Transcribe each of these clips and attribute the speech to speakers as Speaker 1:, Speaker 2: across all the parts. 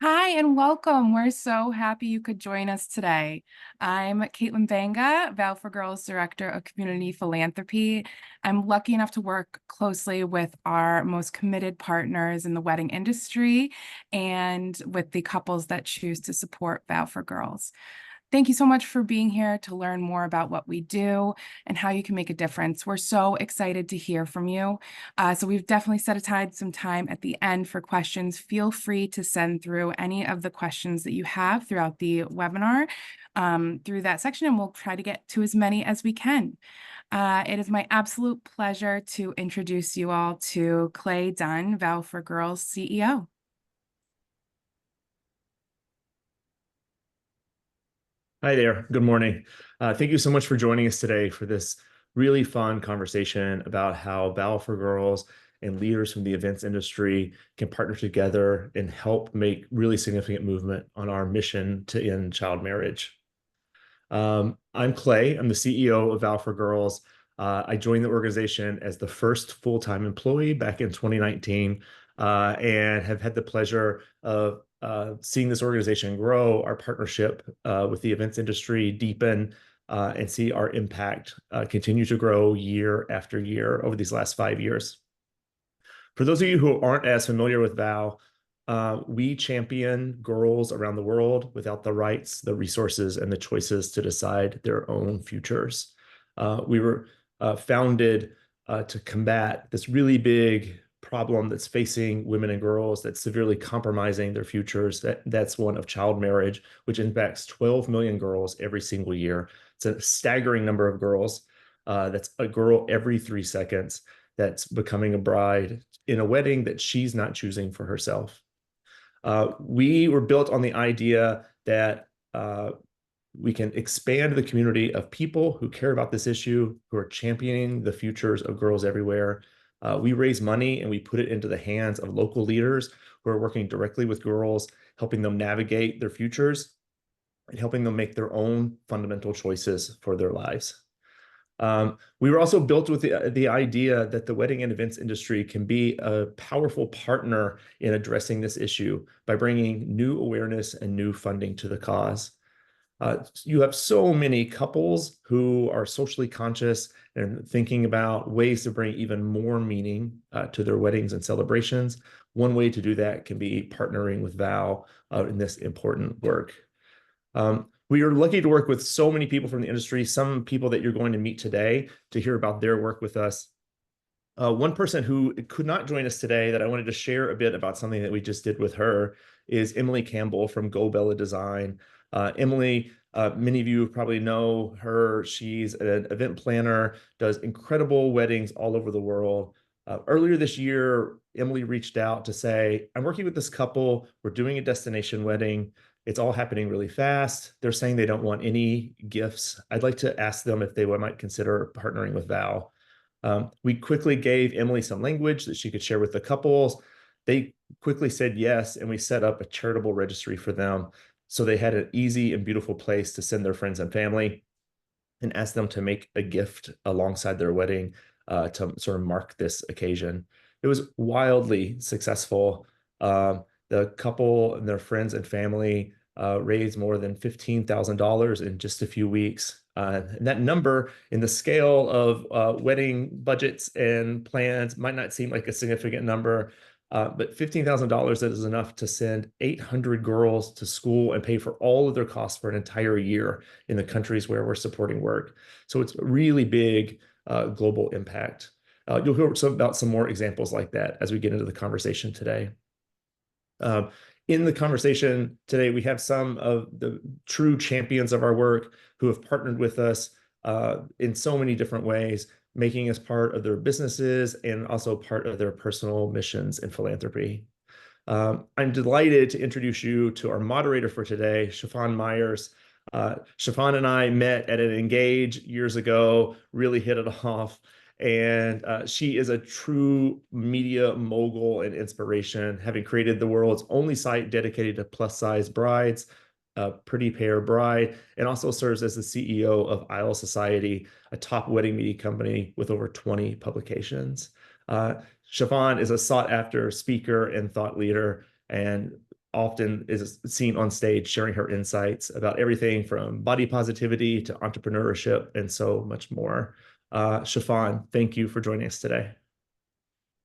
Speaker 1: Hi and welcome. We're so happy you could join us today. I'm Caitlin Banga, VOW for Girls Director of Community Philanthropy. I'm lucky enough to work closely with our most committed partners in the wedding industry and with the couples that choose to support VOW for Girls. Thank you so much for being here to learn more about what we do and how you can make a difference. We're so excited to hear from you. So we've definitely set aside some time at the end for questions. Feel free to send through any of the questions that you have throughout the webinar through that section, and we'll try to get to as many as we can. It is my absolute pleasure to introduce you all to Clay Dunn, VOW for Girls CEO.
Speaker 2: Hi there. Good morning. Thank you so much for joining us today for this really fun conversation about how VOW for Girls and leaders from the events industry can partner together and help make really significant movement on our mission to end child marriage. I'm Clay. I'm the CEO of VOW for Girls. I joined the organization as the first full-time employee back in 2019 and have had the pleasure of seeing this organization grow, our partnership with the events industry deepen, and see our impact continue to grow year after year over these last 5 years. For those of you who aren't as familiar with VOW, we champion girls around the world without the rights, the resources, and the choices to decide their own futures. We were founded to combat this really big problem that's facing women and girls, that's severely compromising their futures. That's one of child marriage, which impacts 12 million girls every single year. It's a staggering number of girls. That's a girl every 3 seconds that's becoming a bride in a wedding that she's not choosing for herself. We were built on the idea that we can expand the community of people who care about this issue, who are championing the futures of girls everywhere. We raise money and we put it into the hands of local leaders who are working directly with girls, helping them navigate their futures and helping them make their own fundamental choices for their lives. We were also built with the idea that the wedding and events industry can be a powerful partner in addressing this issue by bringing new awareness and new funding to the cause. You have so many couples who are socially conscious and thinking about ways to bring even more meaning to their weddings and celebrations. One way to do that can be partnering with VOW in this important work. We are lucky to work with so many people from the industry, some people that you're going to meet today to hear about their work with us. One person who could not join us today that I wanted to share a bit about something that we just did with her is Emily Campbell from Go Bella Design. Emily, many of you probably know her. She's an event planner, does incredible weddings all over the world. Earlier this year, Emily reached out to say, I'm working with this couple. We're doing a destination wedding. It's all happening really fast. They're saying they don't want any gifts. I'd like to ask them if they might consider partnering with VOW. We quickly gave Emily some language that she could share with the couples. They quickly said yes, and we set up a charitable registry for them. So they had an easy and beautiful place to send their friends and family and ask them to make a gift alongside their wedding to sort of mark this occasion. It was wildly successful. The couple and their friends and family raised more than $15,000 in just a few weeks. And that number in the scale of wedding budgets and plans might not seem like a significant number, but $15,000 is enough to send 800 girls to school and pay for all of their costs for an entire year in the countries where we're supporting work. So it's a really big global impact. You'll hear about some more examples like that as we get into the conversation today. In the conversation today, we have some of the true champions of our work who have partnered with us in so many different ways, making us part of their businesses and also part of their personal missions and philanthropy. I'm delighted to introduce you to our moderator for today, Chiffon Myers. Chiffon and I met at an Engage years ago, really hit it off. And she is a true media mogul and inspiration, having created the world's only site dedicated to plus-size brides, Pretty Pair Bride, and also serves as the CEO of Isle Society, a top wedding media company with over 20 publications. Chiffon is a sought-after speaker and thought leader, and often is seen on stage sharing her insights about everything from body positivity to entrepreneurship and so much more. Shafan, thank you for joining us today.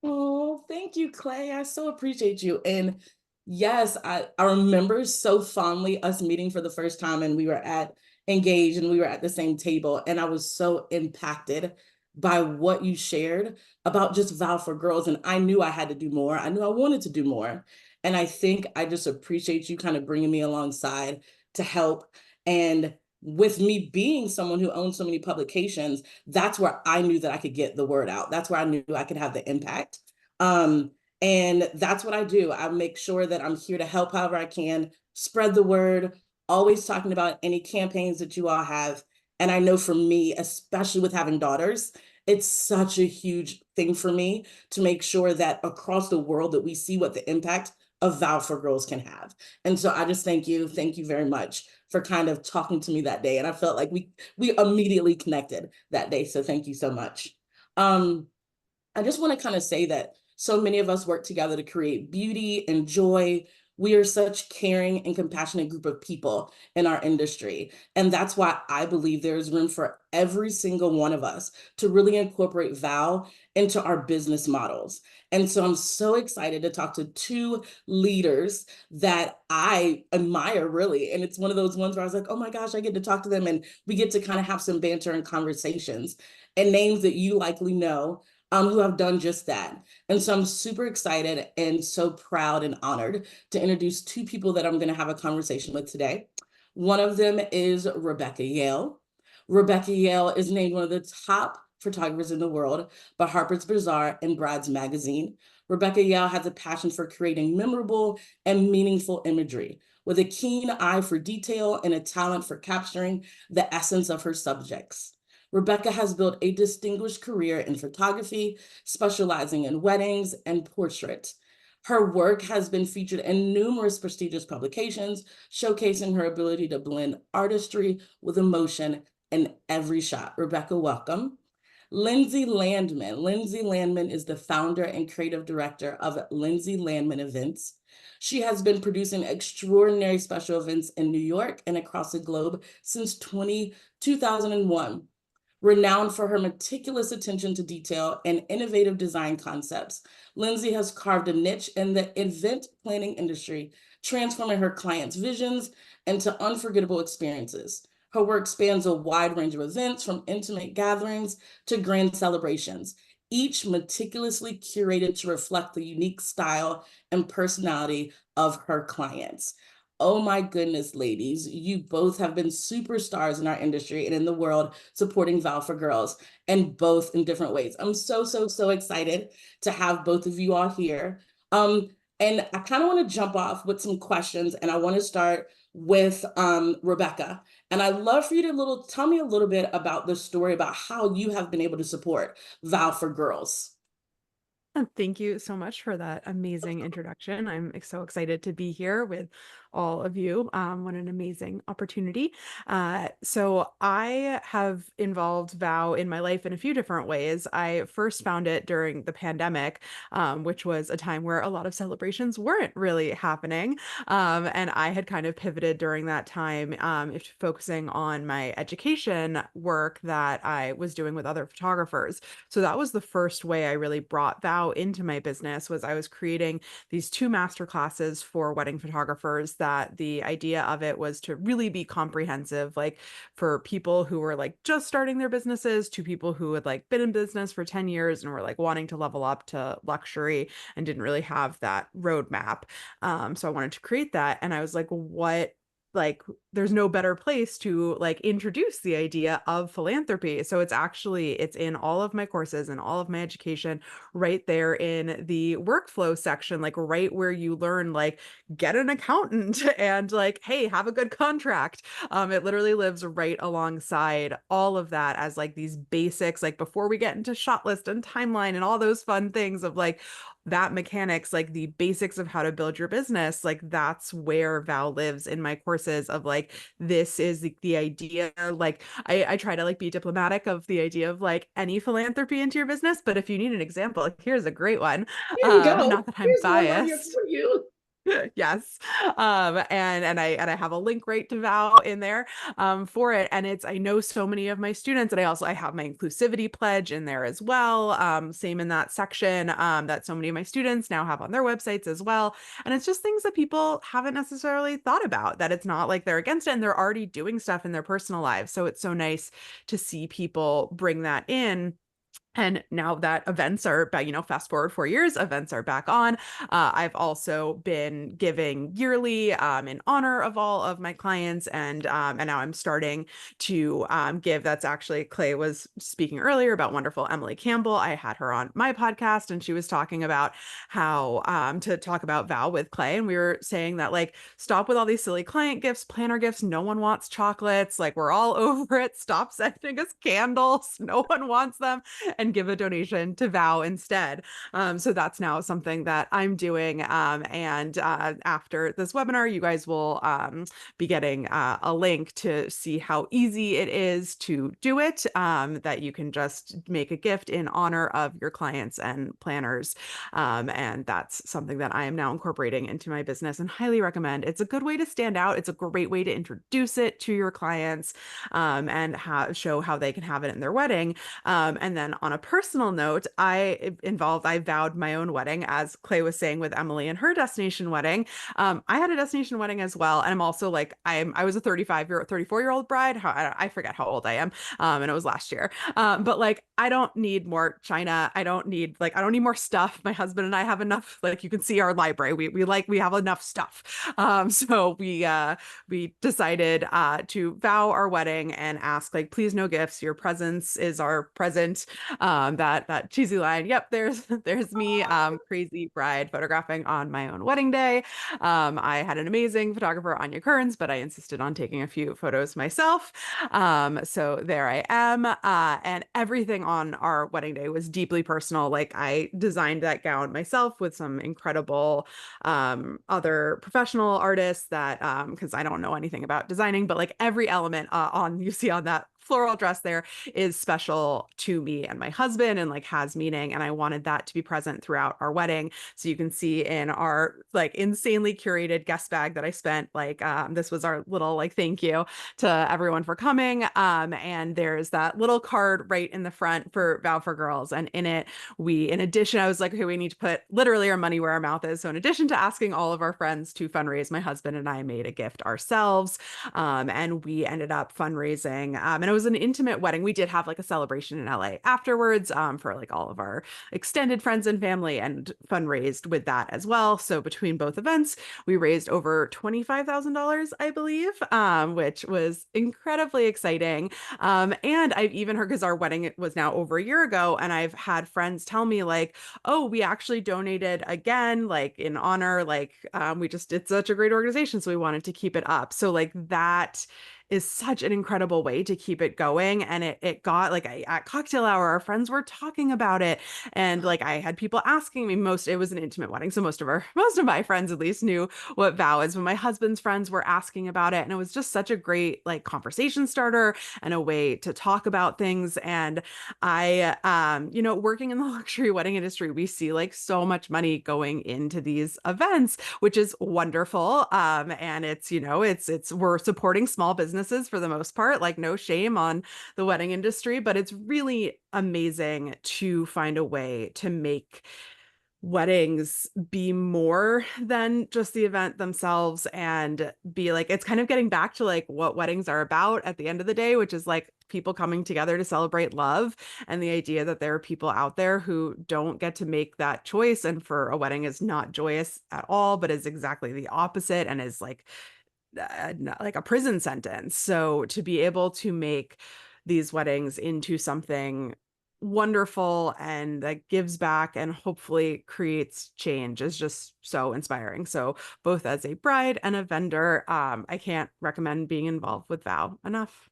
Speaker 3: Oh, thank you, Clay. I so appreciate you. And yes, I remember so fondly us meeting for the first time, and we were at Engage and we were at the same table. And I was so impacted by what you shared about just Vow for Girls. And I knew I had to do more. I knew I wanted to do more. And I think I just appreciate you kind of bringing me alongside to help. And with me being someone who owns so many publications, that's where I knew that I could get the word out. That's where I knew I could have the impact. Um, and that's what I do. I make sure that I'm here to help however I can, spread the word, always talking about any campaigns that you all have. And I know for me, especially with having daughters, it's such a huge thing for me to make sure that across the world that we see what the impact of Vow for Girls can have. And so I just thank you very much for kind of talking to me that day. And I felt like we immediately connected that day. So thank you so much. Um, I just want to kind of say that so many of us work together to create beauty and joy. We are such caring and compassionate group of people in our industry. And that's why I believe there is room for every single one of us to really incorporate VOW into our business models. And so I'm so excited to talk to two leaders that I admire really. And it's one of those ones where I was like, oh my gosh, I get to talk to them and we get to kind of have some banter and conversations and names that you likely know who have done just that. And so I'm super excited and so proud and honored to introduce two people that I'm going to have a conversation with today. One of them is Rebecca Yale. Rebecca Yale is named one of the top photographers in the world by Harper's Bazaar and Brad's Magazine. Rebecca Yale has a passion for creating memorable and meaningful imagery with a keen eye for detail and a talent for capturing the essence of her subjects. Rebecca has built a distinguished career in photography, specializing in weddings and portrait. Her work has been featured in numerous prestigious publications, showcasing her ability to blend artistry with emotion in every shot. Rebecca, welcome. Lindsay Landman. Lindsay Landman is the founder and creative director of Lindsay Landman Events. She has been producing extraordinary special events in New York and across the globe since 2001. Renowned for her meticulous attention to detail and innovative design concepts, Lindsay has carved a niche in the event planning industry, transforming her clients' visions into unforgettable experiences. Her work spans a wide range of events, from intimate gatherings to grand celebrations, each meticulously curated to reflect the unique style and personality of her clients. Oh my goodness, ladies, you both have been superstars in our industry and in the world supporting Val for Girls, and both in different ways. I'm so excited to have both of you all here. And I kind of want to jump off with some questions, and I want to start with Rebecca. And I'd love for you to tell me a little bit about the story about how you have been able to support Val for Girls.
Speaker 4: Thank you so much for that amazing introduction. I'm so excited to be here with all of you. What an amazing opportunity. So I have involved VOW in my life in a few different ways. I first found it during the pandemic, which was a time where a lot of celebrations weren't really happening. And I had kind of pivoted during that time, focusing on my education work that I was doing with other photographers. So that was the first way I really brought VOW into my business. Was I was creating these two master classes for wedding photographers that the idea of it was to really be comprehensive, like for people who were like just starting their businesses to people who had like been in business for 10 years and were like wanting to level up to luxury and didn't really have that roadmap. So I wanted to create that. And I was like, what like there's no better place to like introduce the idea of philanthropy. So it's in all of my courses and all of my education, right there in the workflow section, like right where you learn like get an accountant and like, hey, have a good contract. It literally lives right alongside all of that as like these basics, like before we get into shot list and timeline and all those fun things of like that mechanics, like the basics of how to build your business, like that's where Val lives in my courses of like, this is the idea. Like I try to like be diplomatic of the idea of like any philanthropy into your business, but if you need an example, like, here's a great one.
Speaker 3: Here you go.
Speaker 4: Not that I'm
Speaker 3: Here's one right here
Speaker 4: biased.
Speaker 3: for you.
Speaker 4: Yes. And I have a link right to VOW in there for it. And I know so many of my students, and I have my inclusivity pledge in there as well. Same in that section that so many of my students now have on their websites as well. And it's just things that people haven't necessarily thought about, that it's not like they're against it and they're already doing stuff in their personal lives. So it's so nice to see people bring that in. And now that events are back, fast forward 4 years, events are back on. I've also been giving yearly in honor of all of my clients, and now I'm starting to give. That's actually, Clay was speaking earlier about wonderful Emily Campbell. I had her on my podcast, and she was talking about how to talk about VOW with Clay, and we were saying that, like, stop with all these silly client gifts, planner gifts. No one wants chocolates. Like, we're all over it. Stop sending us candles. No one wants them. And give a donation to VOW instead. So that's now something that I'm doing. And after this webinar, you guys will be getting a link to see how easy it is to do it, that you can just make a gift in honor of your clients and planners. And that's something that I am now incorporating into my business and highly recommend. It's a good way to stand out. It's a great way to introduce it to your clients, and show how they can have it in their wedding. And then on a personal note, I vowed my own wedding, as Clay was saying with Emily and her destination wedding. I had a destination wedding as well. And I'm also like, I was a 34-year-old bride. I forget how old I am. And it was last year. But like, I don't need more china. I don't need more stuff. My husband and I have enough. Like, you can see our library. We have enough stuff. So we decided to vow our wedding and ask, like, please no gifts. Your presence is our present. That cheesy line. Yep, there's me, crazy bride, photographing on my own wedding day. I had an amazing photographer, Anya Kearns, but I insisted on taking a few photos myself. So there I am. And everything on our wedding day was deeply personal. Like, I designed that gown myself with some incredible other professional artists that because I don't know anything about designing, but like every element you see on that floral dress there is special to me and my husband, and like has meaning. And I wanted that to be present throughout our wedding. So you can see in our like insanely curated guest bag that I spent, like this was our little like thank you to everyone for coming. And there's that little card right in the front for VOW for Girls. And in it, in addition, I was like, okay, we need to put literally our money where our mouth is. So in addition to asking all of our friends to fundraise, my husband and I made a gift ourselves. And we ended up fundraising. And it was an intimate wedding. We did have like a celebration in LA afterwards for like all of our extended friends and family, and fundraised with that as well. So between both events, we raised over $25,000, I believe, which was incredibly exciting. And I've even heard, because our wedding was now over a year ago, and I've had friends tell me like, oh, we actually donated again, like in honor, like it's such a great organization, so we wanted to keep it up. So like that is such an incredible way to keep it going. And it got like at cocktail hour, our friends were talking about it. And like, I had people asking me, it was an intimate wedding. So most of my friends at least knew what VOW is, but my husband's friends were asking about it. And it was just such a great like conversation starter and a way to talk about things. And working in the luxury wedding industry, we see like so much money going into these events, which is wonderful. And we're supporting small businesses for the most part, like no shame on the wedding industry, but it's really amazing to find a way to make weddings be more than just the event themselves, and be like, it's kind of getting back to like what weddings are about at the end of the day, which is like people coming together to celebrate love, and the idea that there are people out there who don't get to make that choice, and for a wedding is not joyous at all, but is exactly the opposite, and is like a prison sentence. So to be able to make these weddings into something wonderful and that gives back and hopefully creates change is just so inspiring. So both as a bride and a vendor, I can't recommend being involved with VOW enough.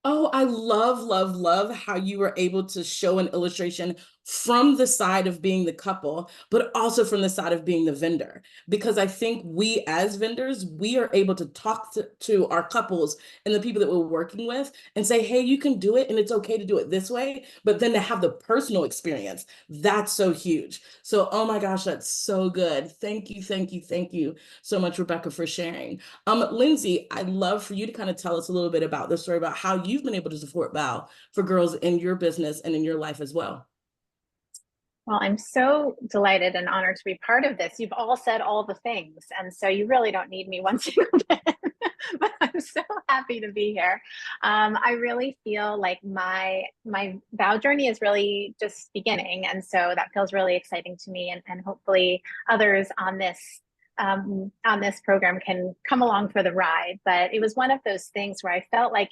Speaker 3: Oh, I love how you were able to show an illustration from the side of being the couple, but also from the side of being the vendor. Because I think we as vendors, we are able to talk to our couples and the people that we're working with and say, hey, you can do it and it's okay to do it this way. But then to have the personal experience, that's so huge. So, oh my gosh, that's so good. Thank you so much, Rebecca, for sharing. Lindsay, I'd love for you to kind of tell us a little bit about the story about how you've been able to support VOW for girls in your business and in your life as well.
Speaker 5: Well, I'm so delighted and honored to be part of this. You've all said all the things, and so you really don't need me one single bit. But I'm so happy to be here. I really feel like my vow journey is really just beginning, and so that feels really exciting to me. And hopefully others on this program can come along for the ride. But it was one of those things where I felt like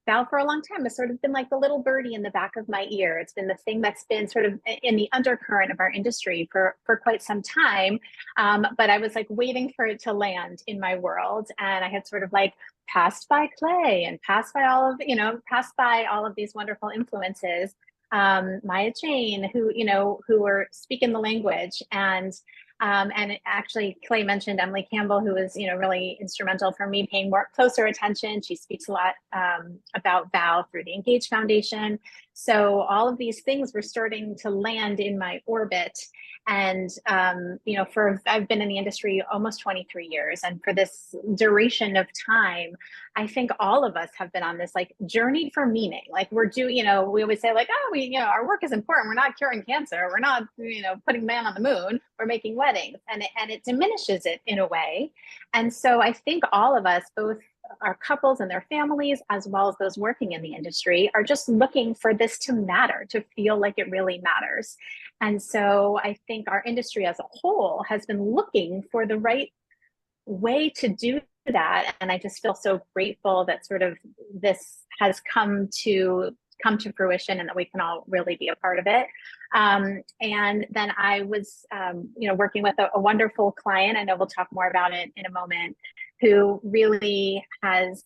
Speaker 5: Val for a long time has sort of been like the little birdie in the back of my ear. It's been the thing that's been sort of in the undercurrent of our industry for quite some time. But I was like waiting for it to land in my world. And I had sort of like passed by Clay and passed by all of these wonderful influences. Maya Jane, who were speaking the language, and actually, Clay mentioned Emily Campbell, who was, really instrumental for me paying closer attention. She speaks a lot about VOW through the Engage Foundation. So all of these things were starting to land in my orbit. And, I've been in the industry almost 23 years. And for this duration of time, I think all of us have been on this like journey for meaning. Like we always say like, oh, our work is important. We're not curing cancer. We're not, putting man on the moon. We're making weddings, and it diminishes it in a way. And so I think all of us, both our couples and their families, as well as those working in the industry, are just looking for this to matter, to feel like it really matters. And so I think our industry as a whole has been looking for the right way to do that. And I just feel so grateful that sort of this has come to fruition and that we can all really be a part of it. And then I was, working with a wonderful client. I know we'll talk more about it in a moment, who really is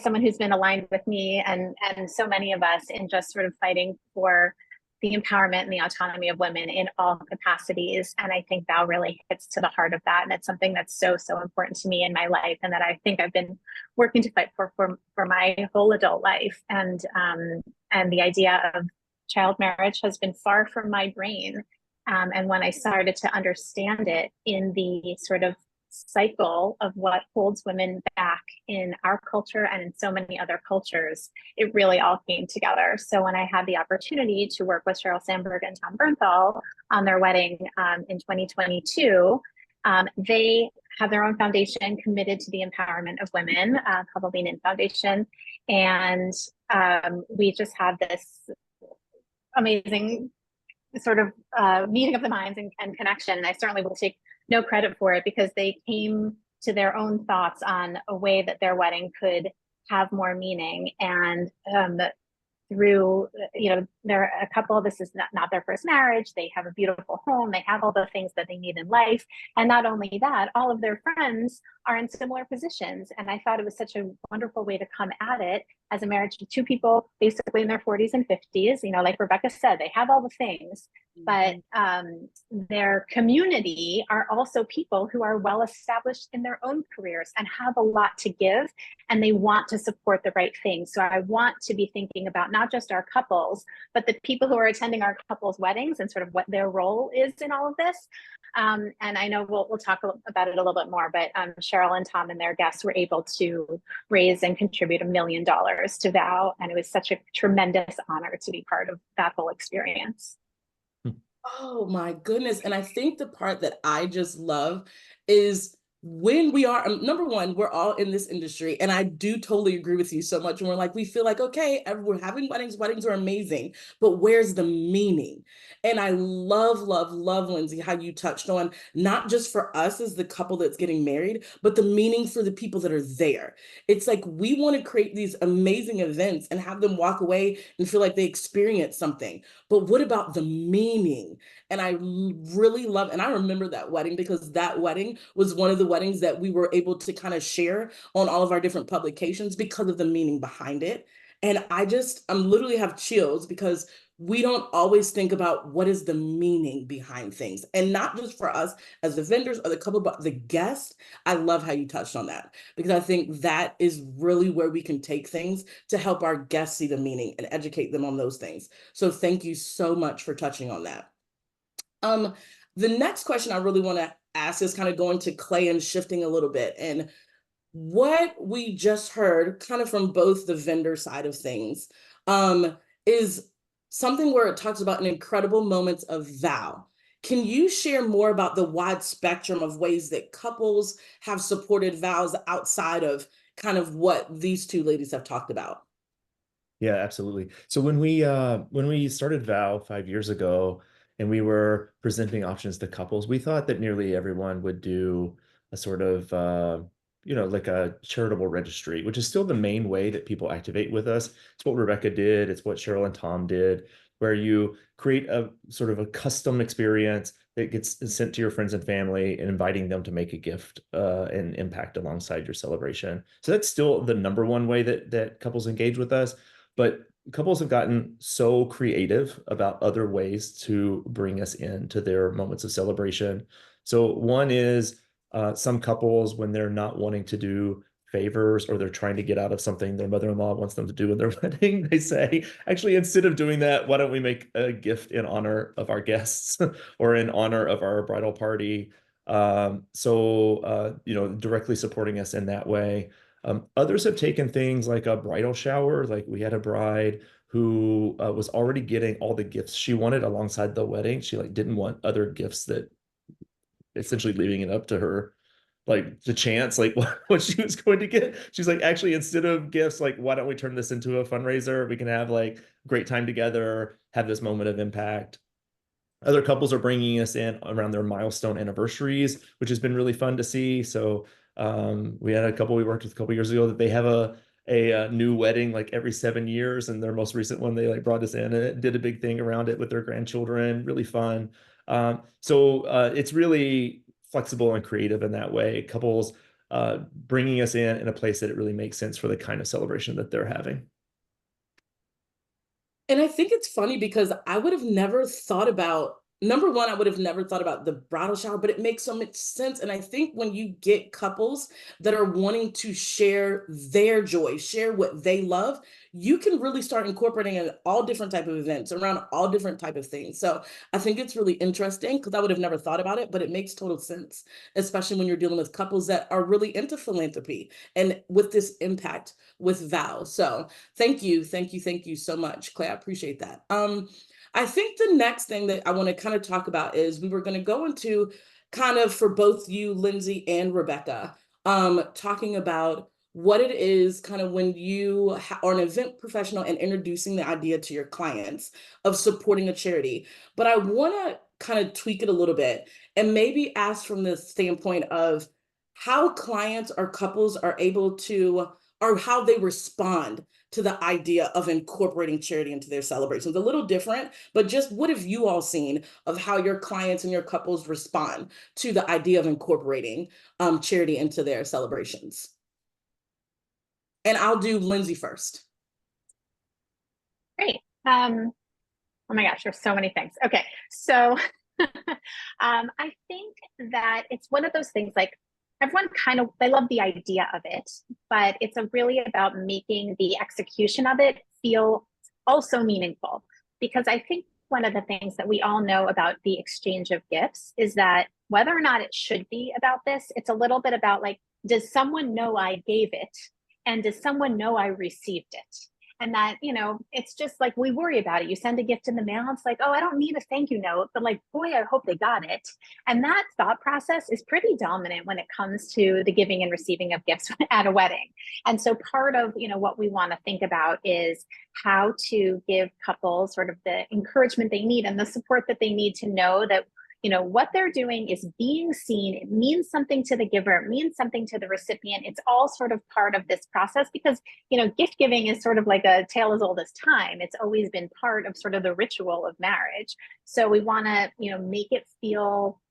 Speaker 5: someone who's been aligned with me and so many of us in just sort of fighting for the empowerment and the autonomy of women in all capacities. And I think Val really hits to the heart of that. And it's something that's so, so important to me in my life, and that I think I've been working to fight for my whole adult life. And the idea of child marriage has been far from my brain. And when I started to understand it in the sort of cycle of what holds women back in our culture and in so many other cultures, it really all came together. So when I had the opportunity to work with Sheryl Sandberg and Tom Bernthal on their wedding in 2022, they have their own foundation committed to the empowerment of women, called the Lean In Foundation. And we just had this amazing sort of meeting of the minds and connection. And I certainly will take no credit for it, because they came to their own thoughts on a way that their wedding could have more meaning. And through, they're a couple, this is not their first marriage. They have a beautiful home. They have all the things that they need in life. And not only that, all of their friends are in similar positions. And I thought it was such a wonderful way to come at it as a marriage to two people basically in their 40s and 50s. Like Rebecca said, they have all the things, but their community are also people who are well established in their own careers and have a lot to give, and they want to support the right things. So I want to be thinking about not just our couples, but the people who are attending our couples' weddings and sort of what their role is in all of this. And I know we'll talk about it a little bit more, but Sheryl and Tom and their guests were able to raise and contribute $1 million to VOW. And it was such a tremendous honor to be part of that whole experience.
Speaker 3: Oh my goodness. And I think the part that I just love is when we are, number one, we're all in this industry. And I do totally agree with you so much. And we're like, we feel like, okay, we're having weddings. Weddings are amazing, but where's the meaning? And I love, Lindsay, how you touched on not just for us as the couple that's getting married, but the meaning for the people that are there. It's like, we want to create these amazing events and have them walk away and feel like they experienced something. But what about the meaning? And I really love, and I remember that wedding, because that wedding was one of the weddings that we were able to kind of share on all of our different publications because of the meaning behind it. And I'm literally have chills because we don't always think about what is the meaning behind things. And not just for us as the vendors or the couple, but the guests. I love how you touched on that, because I think that is really where we can take things to help our guests see the meaning and educate them on those things. So thank you so much for touching on that. The next question I really want to ask is kind of going to Clay and shifting a little bit. And what we just heard, kind of from both the vendor side of things, is something where it talks about an incredible moments of vow. Can you share more about the wide spectrum of ways that couples have supported vows outside of kind of what these two ladies have talked about?
Speaker 2: Yeah, absolutely. So when we started VOW 5 years ago and we were presenting options to couples, we thought that nearly everyone would do a sort of like a charitable registry, which is still the main way that people activate with us. It's what Rebecca did, it's what Cheryl and Tom did, where you create a sort of a custom experience that gets sent to your friends and family and inviting them to make a gift and impact alongside your celebration. So that's still the number one way that couples engage with us. But couples have gotten so creative about other ways to bring us into their moments of celebration. So one is some couples, when they're not wanting to do favors or they're trying to get out of something their mother-in-law wants them to do in their wedding, they say, actually, instead of doing that, why don't we make a gift in honor of our guests or in honor of our bridal party? Directly supporting us in that way. Others have taken things like a bridal shower. Like we had a bride who was already getting all the gifts she wanted alongside the wedding. She didn't want other gifts, that essentially leaving it up to her, the chance, what she was going to get. She's like, actually, instead of gifts, why don't we turn this into a fundraiser? We can have great time together, have this moment of impact. Other couples are bringing us in around their milestone anniversaries, which has been really fun to see. So we had a couple we worked with a couple years ago that they have a new wedding every 7 years, and their most recent one they brought us in and did a big thing around it with their grandchildren. Really fun. It's really flexible and creative in that way. Couples bringing us in a place that it really makes sense for the kind of celebration that they're having.
Speaker 3: And I think it's funny because I would have never thought about, number one, I would have never thought about the bridal shower, but it makes so much sense. And I think when you get couples that are wanting to share their joy, share what they love, you can really start incorporating in all different type of events around all different type of things. So I think it's really interesting because I would have never thought about it, but it makes total sense, especially when you're dealing with couples that are really into philanthropy and with this impact with vows. So thank you so much, Clay. I appreciate that. I think the next thing that I want to kind of talk about is we were going to go into kind of, for both you, Lindsay and Rebecca, talking about what it is kind of when you are an event professional and introducing the idea to your clients of supporting a charity. But I want to kind of tweak it a little bit and maybe ask from the standpoint of how clients or couples are able to, or how they respond to the idea of incorporating charity into their celebrations. A little different, but just what have you all seen of how your clients and your couples respond to the idea of incorporating charity into their celebrations? And I'll do Lindsay first.
Speaker 5: Great. Oh my gosh, there's so many things. Okay, so I think that it's one of those things, everyone they love the idea of it, but it's really about making the execution of it feel also meaningful. Because I think one of the things that we all know about the exchange of gifts is that whether or not it should be about this, it's a little bit about does someone know I gave it? And does someone know I received it? And that, it's just we worry about it. You send a gift in the mail, it's oh, I don't need a thank you note, but boy, I hope they got it. And that thought process is pretty dominant when it comes to the giving and receiving of gifts at a wedding. And so part of, what we want to think about is how to give couples sort of the encouragement they need and the support that they need to know that what they're doing is being seen. It means something to the giver. It means something to the recipient. It's all sort of part of this process because, gift giving is sort of like a tale as old as time. It's always been part of sort of the ritual of marriage. So we want to, make it feel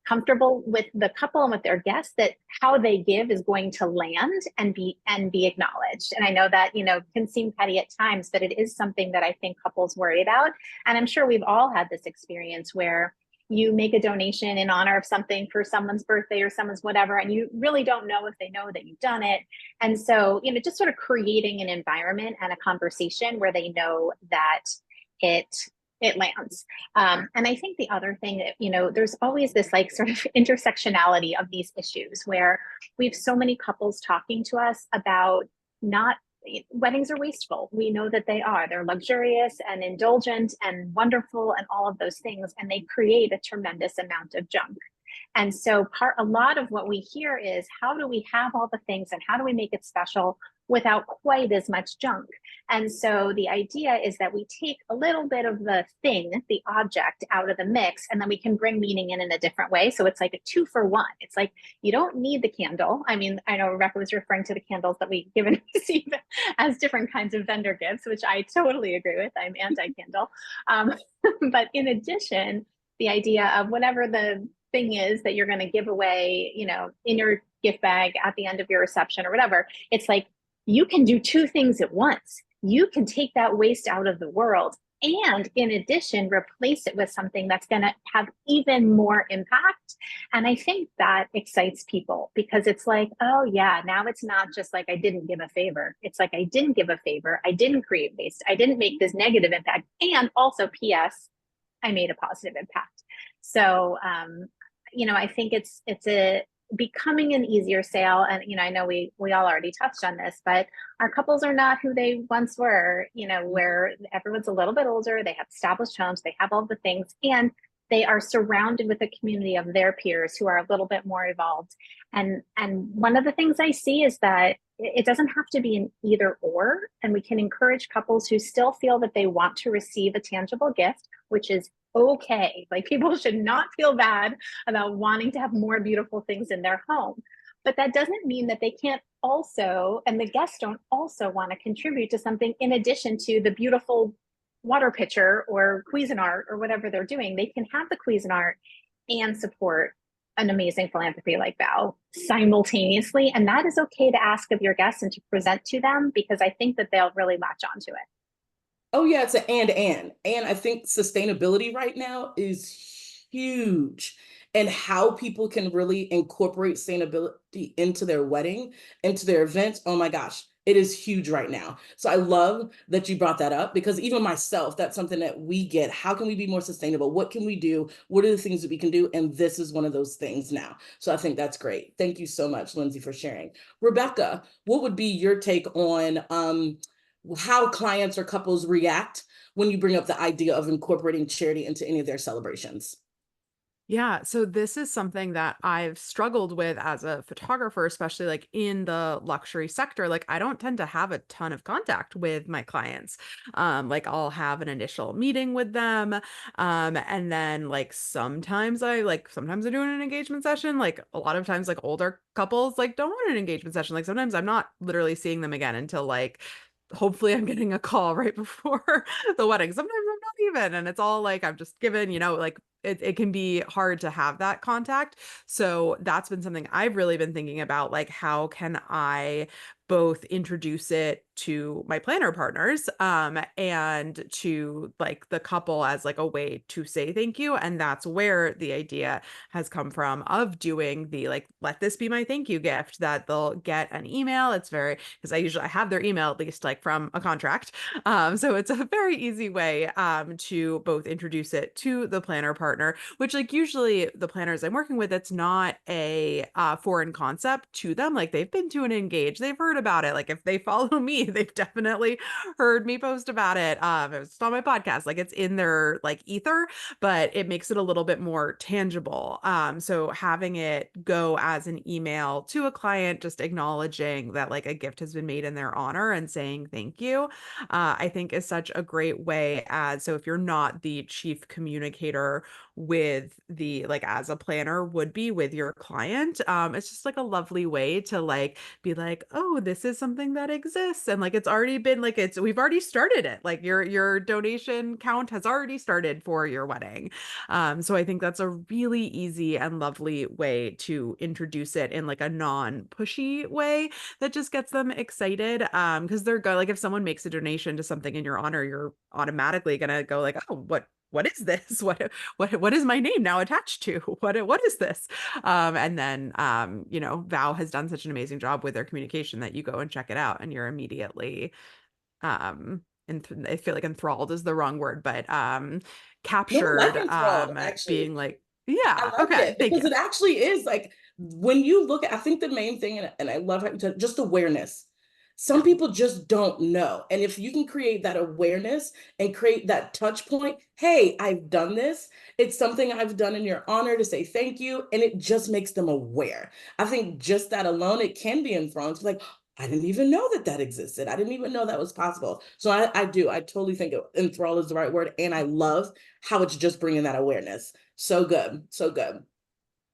Speaker 5: comfortable with the couple and with their guests, that how they give is going to land and be acknowledged. And I know that, can seem petty at times, but it is something that I think couples worry about. And I'm sure we've all had this experience where you make a donation in honor of something for someone's birthday or someone's whatever, and you really don't know if they know that you've done it. And so, just sort of creating an environment and a conversation where they know that it lands. And I think the other thing that, there's always this like sort of intersectionality of these issues where we have so many couples talking to us about not weddings are wasteful. We know that they are. They're luxurious and indulgent and wonderful and all of those things, and they create a tremendous amount of junk. And so a lot of what we hear is, how do we have all the things and how do we make it special without quite as much junk? And so the idea is that we take a little bit of the thing, the object, out of the mix, and then we can bring meaning in a different way. So it's like a 2-for-1. It's like, you don't need the candle. I mean, I know Rebecca was referring to the candles that we give and receive as different kinds of vendor gifts, which I totally agree with. I'm anti-candle. But in addition, the idea of whatever the thing is that you're going to give away, in your gift bag at the end of your reception or whatever, it's like, you can do 2 things at once. You can take that waste out of the world and in addition, replace it with something that's going to have even more impact. And I think that excites people because it's like, oh yeah, now it's not just like I didn't give a favor. It's like I didn't give a favor. I didn't create waste. I didn't make this negative impact. And also PS, I made a positive impact. So, I think it's a becoming an easier sale. And, I know we all already touched on this, but our couples are not who they once were, where everyone's a little bit older, they have established homes, they have all the things, and they are surrounded with a community of their peers who are a little bit more evolved. And one of the things I see is that it doesn't have to be an either or, and we can encourage couples who still feel that they want to receive a tangible gift, which is okay. Like, people should not feel bad about wanting to have more beautiful things in their home. But that doesn't mean that they can't also, and the guests don't also want to contribute to something in addition to the beautiful water pitcher or Cuisinart or whatever they're doing. They can have the Cuisinart and support an amazing philanthropy like VOW simultaneously. And that is okay to ask of your guests and to present to them, because I think that they'll really latch onto it.
Speaker 3: Oh yeah, it's an and I think sustainability right now is huge, and how people can really incorporate sustainability into their wedding, into their events. Oh my gosh, it is huge right now. So I love that you brought that up, because even myself, that's something that we get. How can we be more sustainable? What can we do? What are the things that we can do? And this is one of those things now. So I think that's great. Thank you so much, Lindsay, for sharing. Rebecca, what would be your take on how clients or couples react when you bring up the idea of incorporating charity into any of their celebrations?
Speaker 4: Yeah, so this is something that I've struggled with as a photographer, especially like in the luxury sector. Like, I don't tend to have a ton of contact with my clients. Like, I'll have an initial meeting with them. And then like sometimes I do an engagement session. Like, a lot of times, like, older couples like don't want an engagement session. Like, sometimes I'm not literally seeing them again until like hopefully I'm getting a call right before the wedding. Sometimes I'm not even, and it's all like I'm just given, like it can be hard to have that contact. So that's been something I've really been thinking about, like, how can I both introduce it to my planner partners and to like the couple as like a way to say thank you. And that's where the idea has come from, of doing the like, let this be my thank you gift, that they'll get an email. It's very, because I have their email at least like from a contract. So it's a very easy way to both introduce it to the planner partner, which like usually the planners I'm working with, it's not a foreign concept to them. Like, they've been to an Engage, they've heard about it. Like, if they follow me, they've definitely heard me post about it. It's on my podcast, like it's in their like ether, but it makes it a little bit more tangible. So having it go as an email to a client, just acknowledging that like a gift has been made in their honor and saying thank you, I think is such a great way. So if you're not the chief communicator with the, like, as a planner would be with your client. It's just like a lovely way to like be like, oh, this is something that exists. And like, it's already been like, we've already started it. Like your donation count has already started for your wedding. So I think that's a really easy and lovely way to introduce it in like a non-pushy way that just gets them excited. Because they're like, if someone makes a donation to something in your honor, you're automatically gonna go like, oh, what is this? What is my name now attached to? What is this? And then you know, VOW has done such an amazing job with their communication that you go and check it out and you're immediately and I feel like enthralled is the wrong word, but
Speaker 3: No, I like
Speaker 4: captured,
Speaker 3: enthralled, actually.
Speaker 4: being like,
Speaker 3: I
Speaker 4: yeah,
Speaker 3: like
Speaker 4: okay,
Speaker 3: it
Speaker 4: thank
Speaker 3: because
Speaker 4: you.
Speaker 3: it actually is like when you look at, I think the main thing, and I love how you said just awareness. Some people just don't know. And if you can create that awareness and create that touch point, hey, I've done this. It's something I've done in your honor to say thank you. And it just makes them aware. I think just that alone, it can be enthralling. It's like, I didn't even know that that existed. I didn't even know that was possible. So I do. I totally think enthrall is the right word. And I love how it's just bringing that awareness. So good. So good.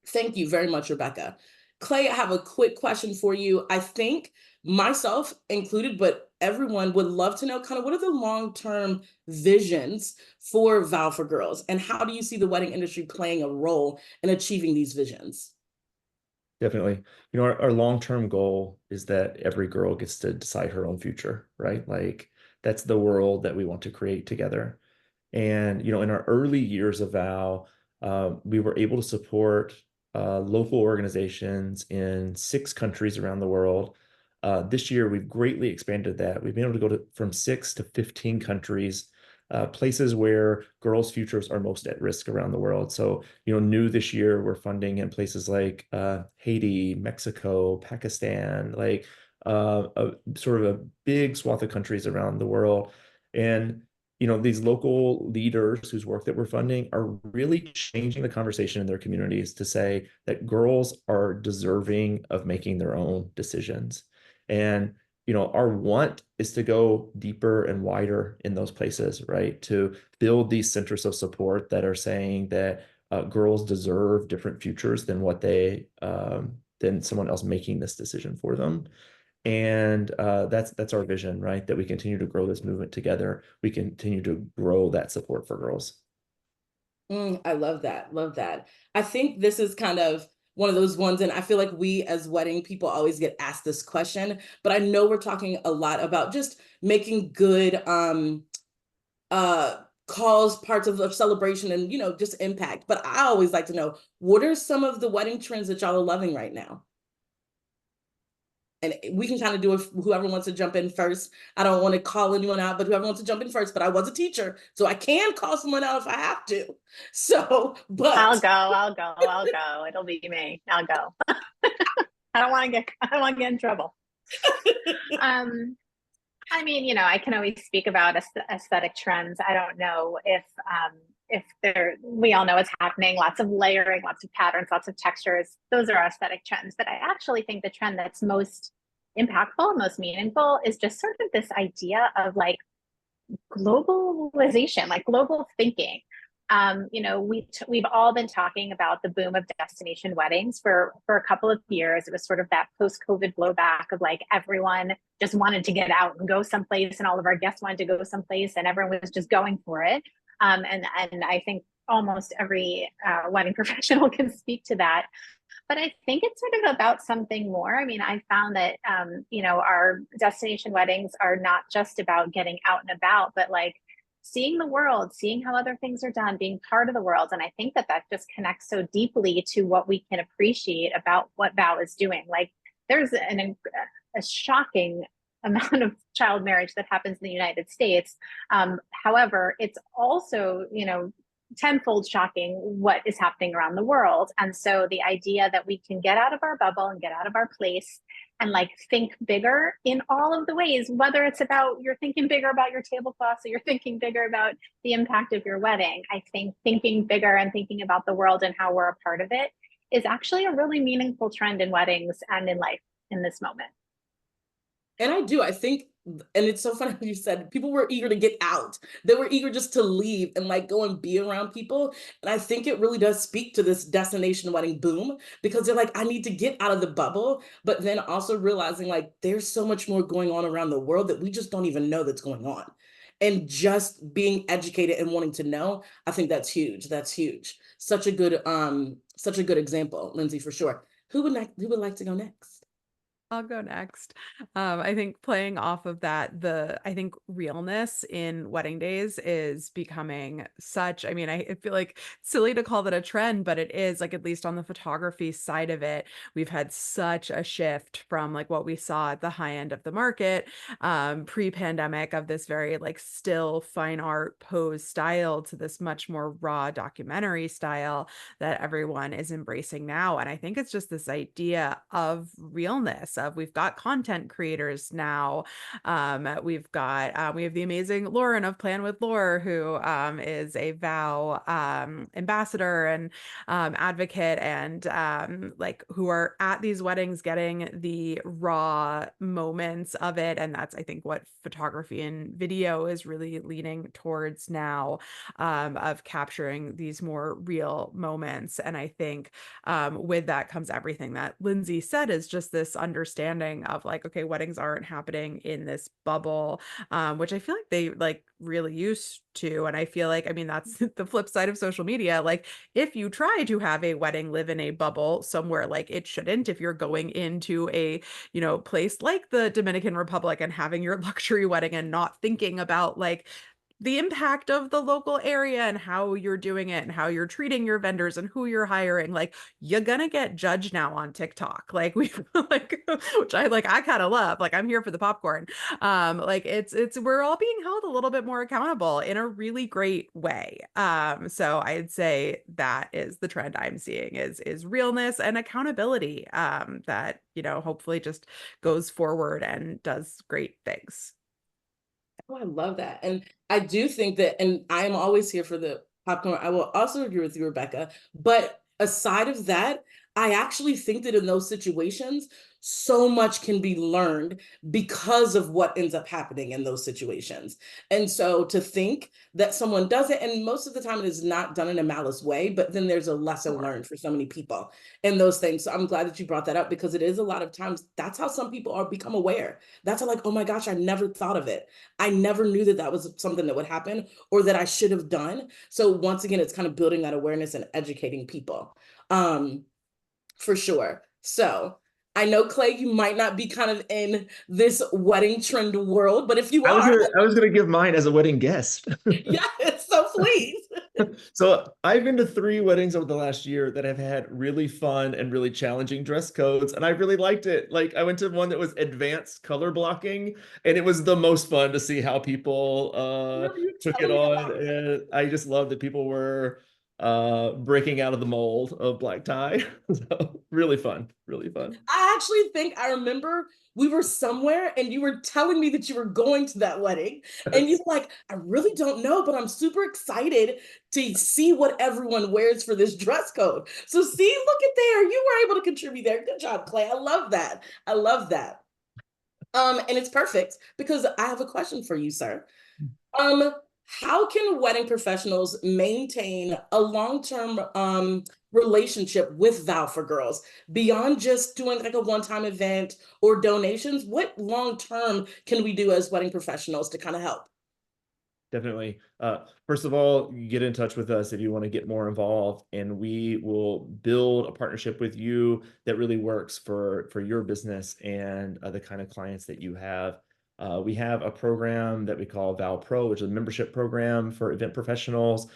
Speaker 3: Thank you very much, Rebecca. Clay, I have a quick question for you. I think myself included, but everyone would love to know kind of what are the long-term visions for Vow for Girls, and how do you see the wedding industry playing a role in achieving these visions?
Speaker 2: Definitely. You know, our long-term goal is that every girl gets to decide her own future, right? Like that's the world that we want to create together. And, you know, in our early years of VOW, we were able to support local organizations in 6 countries around the world. This year, we've greatly expanded that. We've been able to go from 6 to 15 countries, places where girls' futures are most at risk around the world. So, you know, new this year, we're funding in places like Haiti, Mexico, Pakistan, like a sort of a big swath of countries around the world. And you know, these local leaders whose work that we're funding are really changing the conversation in their communities to say that girls are deserving of making their own decisions. And, you know, our want is to go deeper and wider in those places, right? To build these centers of support that are saying that girls deserve different futures than what than someone else making this decision for them. And that's our vision, right? That we continue to grow this movement together. We continue to grow that support for girls.
Speaker 3: I love that. Love that. I think this is kind of one of those ones, and I feel like we as wedding people always get asked this question, but I know we're talking a lot about just making good calls, parts of celebration, and just impact. But I always like to know, what are some of the wedding trends that y'all are loving right now? And we can kind of do it, whoever wants to jump in first. I don't want to call anyone out, but whoever wants to jump in first. But I was a teacher, so I can call someone out if I have to. So,
Speaker 5: I'll
Speaker 3: but
Speaker 5: go, I'll go, I'll go. It'll be me. I'll go. I don't want to get in trouble. I mean, I can always speak about aesthetic trends. I don't know if we all know what's happening, lots of layering, lots of patterns, lots of textures. Those are aesthetic trends. But I actually think the trend that's most impactful, most meaningful is just sort of this idea of like globalization, like global thinking. We've all been talking about the boom of destination weddings for a couple of years. It was sort of that post-COVID blowback of like everyone just wanted to get out and go someplace, and all of our guests wanted to go someplace, and everyone was just going for it. And I think almost every wedding professional can speak to that. But I think it's sort of about something more. I mean, I found that our destination weddings are not just about getting out and about, but like seeing the world, seeing how other things are done, being part of the world. And I think that just connects so deeply to what we can appreciate about what VOW is doing. Like there's a shocking amount of child marriage that happens in the United States. However, it's also, tenfold shocking what is happening around the world. And so the idea that we can get out of our bubble and get out of our place and like think bigger in all of the ways, whether it's about you're thinking bigger about your tablecloths or you're thinking bigger about the impact of your wedding. I think thinking bigger and thinking about the world and how we're a part of it is actually a really meaningful trend in weddings and in life in this moment.
Speaker 3: And I think and it's so funny you said people were eager to get out. They were eager just to leave and like go and be around people. And I think it really does speak to this destination wedding boom because they're like, I need to get out of the bubble, but then also realizing like there's so much more going on around the world that we just don't even know that's going on. And just being educated and wanting to know, I think that's huge. That's huge. Such a good example, Lindsay, for sure. Who would like to go next?
Speaker 4: I'll go next. I think playing off of that, I think realness in wedding days is becoming such, I mean, I feel like silly to call that a trend, but it is like, at least on the photography side of it, we've had such a shift from like what we saw at the high end of the market, pre-pandemic, of this very like still fine art pose style to this much more raw documentary style that everyone is embracing now. And I think it's just this idea of realness, of we've got content creators now. We have the amazing Lauren of Plan with Laure, who is a VOW ambassador and advocate, and like who are at these weddings getting the raw moments of it. And that's, I think, what photography and video is really leaning towards now, of capturing these more real moments. And I think with that comes everything that Lindsay said, is just this understanding of like, okay, weddings aren't happening in this bubble, which I feel like they like really used to. And I feel like, I mean, that's the flip side of social media. Like, if you try to have a wedding live in a bubble somewhere, like it shouldn't, if you're going into a, place like the Dominican Republic and having your luxury wedding and not thinking about like the impact of the local area and how you're doing it and how you're treating your vendors and who you're hiring, like you're gonna get judged now on TikTok. Like we like, which I kind of love. Like I'm here for the popcorn. Like it's we're all being held a little bit more accountable in a really great way. So I'd say that is the trend I'm seeing, is realness and accountability, that, hopefully just goes forward and does great things.
Speaker 3: Oh, I love that. And I do think that, and I'm always here for the popcorn. I will also agree with you, Rebecca. But aside of that, I actually think that in those situations, so much can be learned because of what ends up happening in those situations. And so to think that someone does it, and most of the time it is not done in a malice way, but then there's a lesson learned for so many people in those things. So I'm glad that you brought that up, because it is a lot of times that's how some people are become aware. That's how, like, oh my gosh, I never thought of it. I never knew that that was something that would happen or that I should have done. So once again, it's kind of building that awareness and educating people, for sure. So I know, Clay, you might not be kind of in this wedding trend world, but if you are,
Speaker 2: I was gonna give mine as a wedding guest.
Speaker 3: yes, so please.
Speaker 2: So I've been to 3 weddings over the last year that have had really fun and really challenging dress codes, and I really liked it. Like I went to one that was advanced color blocking, and it was the most fun to see how people took it on. And I just love that people were breaking out of the mold of black tie. So really fun, really fun.
Speaker 3: I actually think I remember we were somewhere and you were telling me that you were going to that wedding. And you're like, I really don't know, but I'm super excited to see what everyone wears for this dress code. So see, look at there. You were able to contribute there. Good job, Clay. I love that. I love that. And it's perfect because I have a question for you, sir. Um, how can wedding professionals maintain a long-term relationship with VOW for Girls beyond just doing like a one-time event or donations? What long-term can we do as wedding professionals to kind of help?
Speaker 2: Definitely. First of all, get in touch with us if you want to get more involved, and we will build a partnership with you that really works for your business and the kind of clients that you have. We have a program that we call VOW Pro, which is a membership program for event professionals.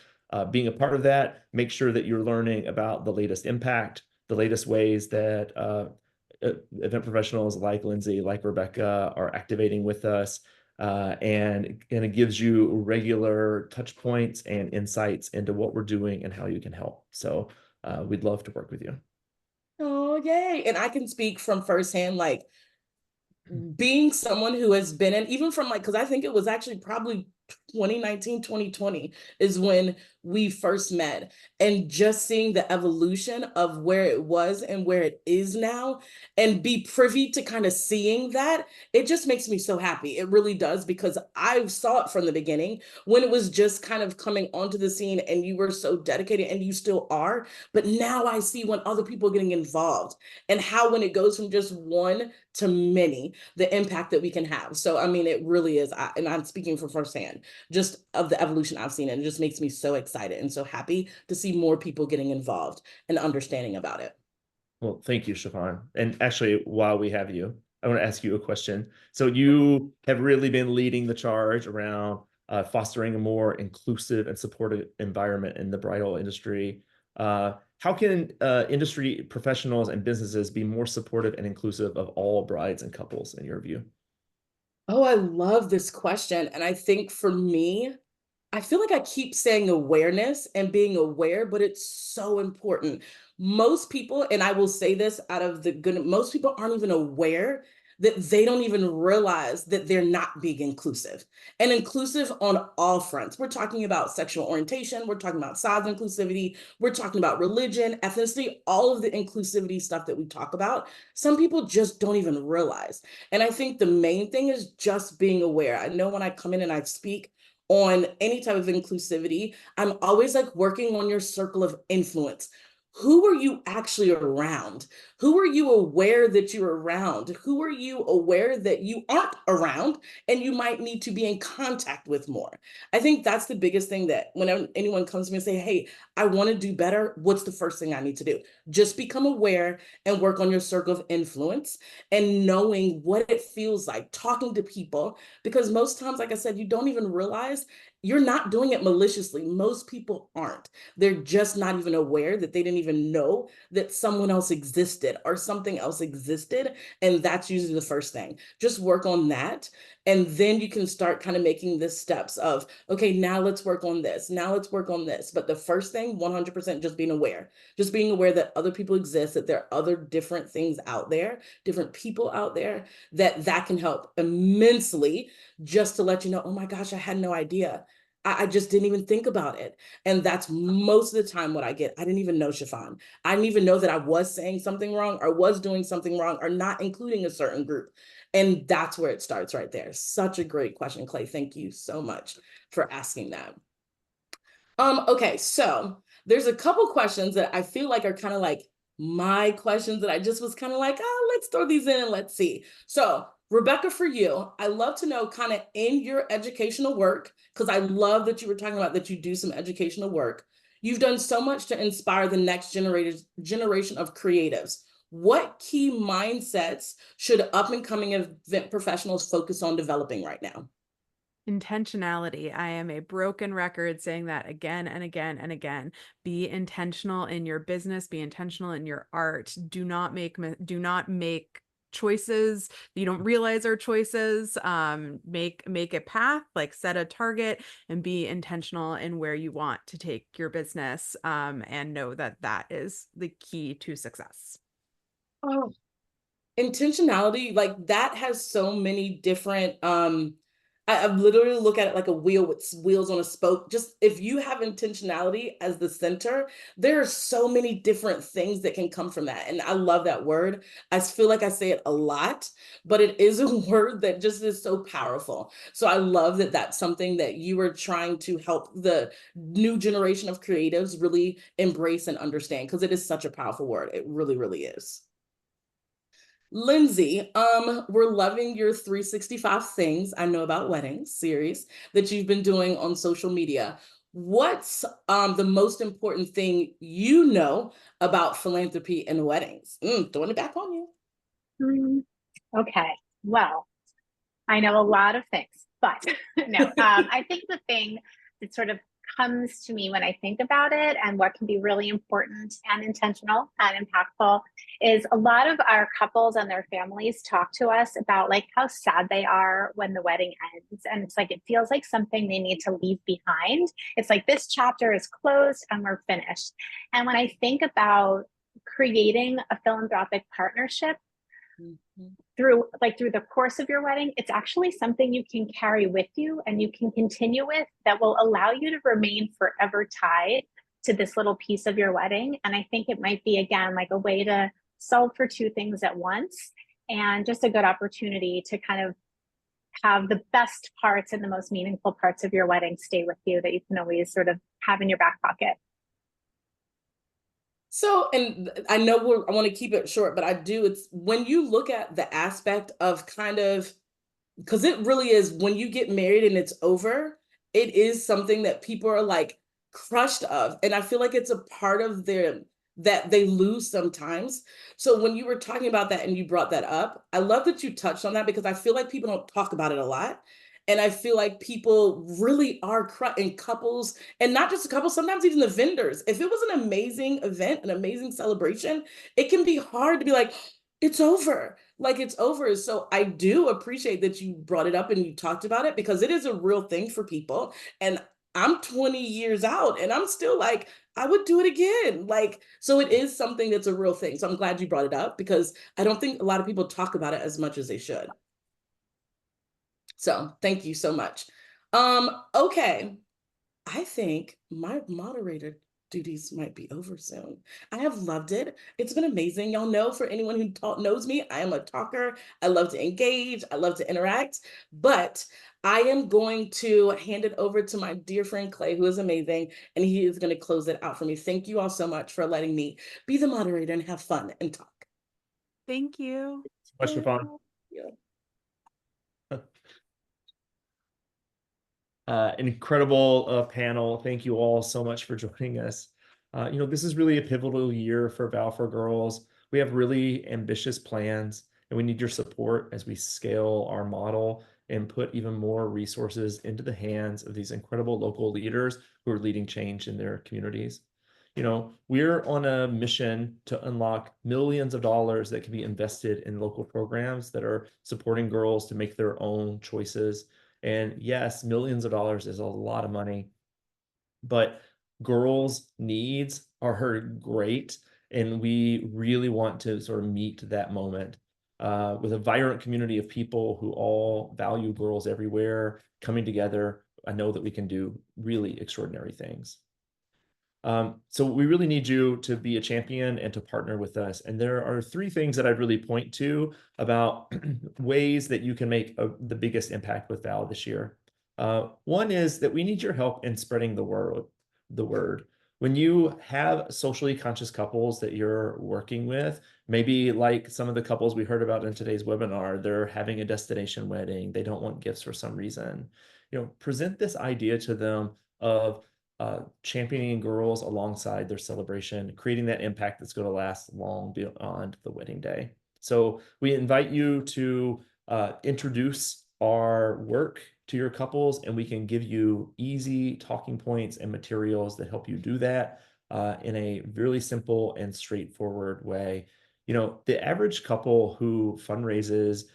Speaker 2: Being a part of that, make sure that you're learning about the latest impact, the latest ways that event professionals like Lindsay, like Rebecca are activating with us. And it gives you regular touch points and insights into what we're doing and how you can help. So we'd love to work with you.
Speaker 3: Oh, yay. And I can speak from firsthand, like being someone who has been in, even from like, because I think it was actually probably 2019, 2020 is when we first met, and just seeing the evolution of where it was and where it is now, and be privy to kind of seeing that, it just makes me so happy. It really does, because I saw it from the beginning when it was just kind of coming onto the scene, and you were so dedicated, and you still are. But now I see when other people are getting involved, and how when it goes from just one to many, the impact that we can have. So, I mean, it really is, and I'm speaking from firsthand, just of the evolution I've seen, and it just makes me so excited and so happy to see more people getting involved and understanding about it.
Speaker 2: Well, thank you, Siobhan. And actually, while we have you, I want to ask you a question. So you have really been leading the charge around fostering a more inclusive and supportive environment in the bridal industry. How can industry professionals and businesses be more supportive and inclusive of all brides and couples, in your view?
Speaker 3: Oh, I love this question. And I think for me, I feel like I keep saying awareness and being aware, but it's so important. Most people, and I will say this out of the good, most people aren't even aware that they don't even realize that they're not being inclusive, and inclusive on all fronts. We're talking about sexual orientation, we're talking about size inclusivity, we're talking about religion, ethnicity, all of the inclusivity stuff that we talk about. Some people just don't even realize. And I think the main thing is just being aware. I know when I come in and I speak on any type of inclusivity, I'm always like working on your circle of influence. Who are you actually around? Who are you aware that you're around? Who are you aware that you aren't around and you might need to be in contact with more? I think that's the biggest thing, that whenever anyone comes to me and say, hey, I want to do better, what's the first thing I need to do? Just become aware and work on your circle of influence, and knowing what it feels like talking to people, because most times, like I said, you don't even realize you're not doing it maliciously. Most people aren't. They're just not even aware that they didn't even know that someone else existed or something else existed. And that's usually the first thing. Just work on that. And then you can start kind of making the steps of, okay, now let's work on this. Now let's work on this. But the first thing, 100%, just being aware. Just being aware that other people exist, that there are other different things out there, different people out there, that can help immensely, just to let you know, oh my gosh, I had no idea. I just didn't even think about it. And that's most of the time what I get. I didn't even know, Chiffon. I didn't even know that I was saying something wrong or was doing something wrong or not including a certain group. And that's where it starts right there. Such a great question, Clay. Thank you so much for asking that. Okay, so there's a couple questions that I feel like are kind of like my questions that I just was kind of like, oh, let's throw these in and let's see. So Rebecca, for you, I love to know kind of in your educational work, because I love that you were talking about that you do some educational work. You've done so much to inspire the next generation of creatives. What key mindsets should up and coming event professionals focus on developing right now?
Speaker 4: Intentionality. I am a broken record saying that again and again and again. Be intentional in your business, be intentional in your art. Do not make choices you don't realize are choices. Make a path, like set a target and be intentional in where you want to take your business, and know that that is the key to success.
Speaker 3: Oh, intentionality, like that has so many different I literally look at it like a wheel with wheels on a spoke. Just if you have intentionality as the center, there are so many different things that can come from that. And I love that word. I feel like I say it a lot, but it is a word that just is so powerful. So I love that that's something that you are trying to help the new generation of creatives really embrace and understand, because it is such a powerful word. It really, really is. Lindsay, we're loving your 365 things I know about weddings series that you've been doing on social media. What's the most important thing you know about philanthropy and weddings? Throwing it back on you.
Speaker 5: Okay, well, I know a lot of things, but no, I think the thing that sort of comes to me when I think about it and what can be really important and intentional and impactful is a lot of our couples and their families talk to us about like how sad they are when the wedding ends. And it's like, it feels like something they need to leave behind. It's like this chapter is closed and we're finished. And when I think about creating a philanthropic partnership, through the course of your wedding, it's actually something you can carry with you and you can continue with that will allow you to remain forever tied to this little piece of your wedding. And I think it might be, again, like a way to solve for two things at once, and just a good opportunity to kind of have the best parts and the most meaningful parts of your wedding stay with you that you can always sort of have in your back pocket.
Speaker 3: So, and I know I want to keep it short, but it's when you look at the aspect of kind of, because it really is, when you get married and it's over, it is something that people are like crushed of. And I feel like it's a part of that they lose sometimes. So when you were talking about that and you brought that up, I love that you touched on that, because I feel like people don't talk about it a lot. And I feel like people really are in couples, and not just a couple, sometimes even the vendors. If it was an amazing event, an amazing celebration, it can be hard to be like, it's over. Like, it's over. So I do appreciate that you brought it up and you talked about it, because it is a real thing for people. And I'm 20 years out and I'm still like, I would do it again. Like, so it is something that's a real thing. So I'm glad you brought it up, because I don't think a lot of people talk about it as much as they should. So thank you so much. Okay. I think my moderator duties might be over soon. I have loved it. It's been amazing. Y'all know, for anyone who knows me, I am a talker. I love to engage. I love to interact. But I am going to hand it over to my dear friend Clay, who is amazing, and he is going to close it out for me. Thank you all so much for letting me be the moderator and have fun and talk.
Speaker 4: Thank you.
Speaker 2: So much for fun.
Speaker 3: Yeah.
Speaker 2: Incredible panel. Thank you all so much for joining us. This is really a pivotal year for VOW for Girls. We have really ambitious plans, and we need your support as we scale our model and put even more resources into the hands of these incredible local leaders who are leading change in their communities. We're on a mission to unlock millions of dollars that can be invested in local programs that are supporting girls to make their own choices. And yes, millions of dollars is a lot of money, but girls' needs are great. And we really want to sort of meet that moment with a vibrant community of people who all value girls everywhere coming together. I know that we can do really extraordinary things. So we really need you to be a champion and to partner with us. And there are three things that I'd really point to about ways that you can make the biggest impact with VOW this year. One is that we need your help in spreading the word. When you have socially conscious couples that you're working with, maybe like some of the couples we heard about in today's webinar, they're having a destination wedding, they don't want gifts for some reason. Present this idea to them of championing girls alongside their celebration, creating that impact that's going to last long beyond the wedding day. So we invite you to introduce our work to your couples, and we can give you easy talking points and materials that help you do that in a really simple and straightforward way. The average couple who fundraises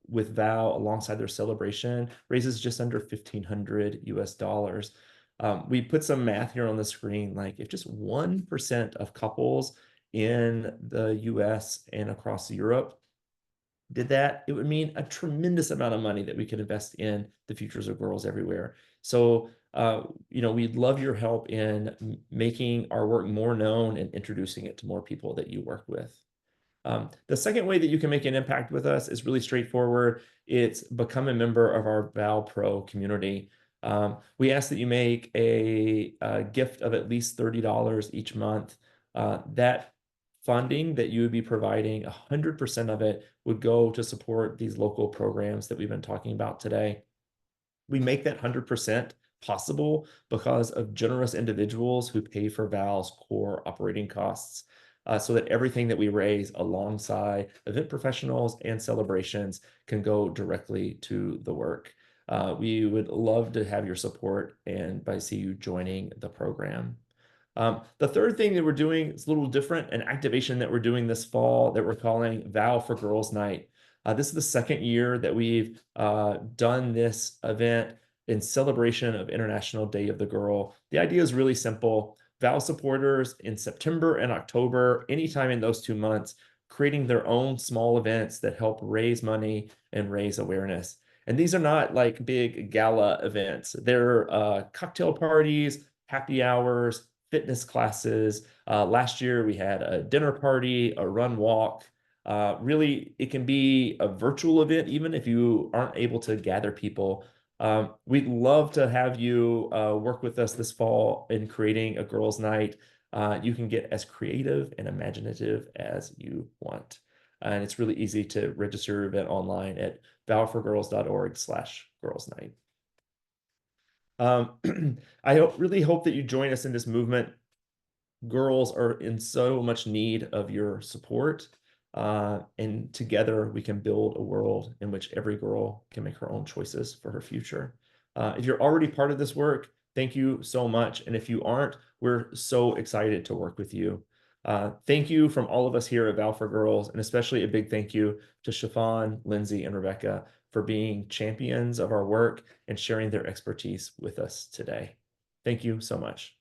Speaker 2: with VOW alongside their celebration raises just under $1,500 US. We put some math here on the screen, like if just 1% of couples in the US and across Europe did that, it would mean a tremendous amount of money that we could invest in the futures of girls everywhere. So, we'd love your help in making our work more known and introducing it to more people that you work with. The second way that you can make an impact with us is really straightforward. It's become a member of our VOW Pro community. We ask that you make a gift of at least $30 each month. That funding that you would be providing, 100% of it would go to support these local programs that we've been talking about today. We make that 100% possible because of generous individuals who pay for VOW's core operating costs. So that everything that we raise alongside event professionals and celebrations can go directly to the work. We would love to have your support and by see you joining the program. The third thing that we're doing is a little different, an activation that we're doing this fall that we're calling VOW for Girls Night. This is the second year that we've done this event in celebration of International Day of the Girl. The idea is really simple. VOW supporters in September and October, anytime in those 2 months, creating their own small events that help raise money and raise awareness. And these are not like big gala events. They're cocktail parties, happy hours, fitness classes. Last year we had a dinner party, a run walk. Really, it can be a virtual event, even if you aren't able to gather people. We'd love to have you work with us this fall in creating a girls' night. You can get as creative and imaginative as you want. And it's really easy to register your event online at vowforgirls.org/girls night. I really hope that you join us in this movement. Girls are in so much need of your support. And together we can build a world in which every girl can make her own choices for her future. If you're already part of this work, thank you so much. And if you aren't, we're so excited to work with you. Thank you from all of us here at VOW for Girls, and especially a big thank you to Chiffon, Lindsay, and Rebecca for being champions of our work and sharing their expertise with us today. Thank you so much.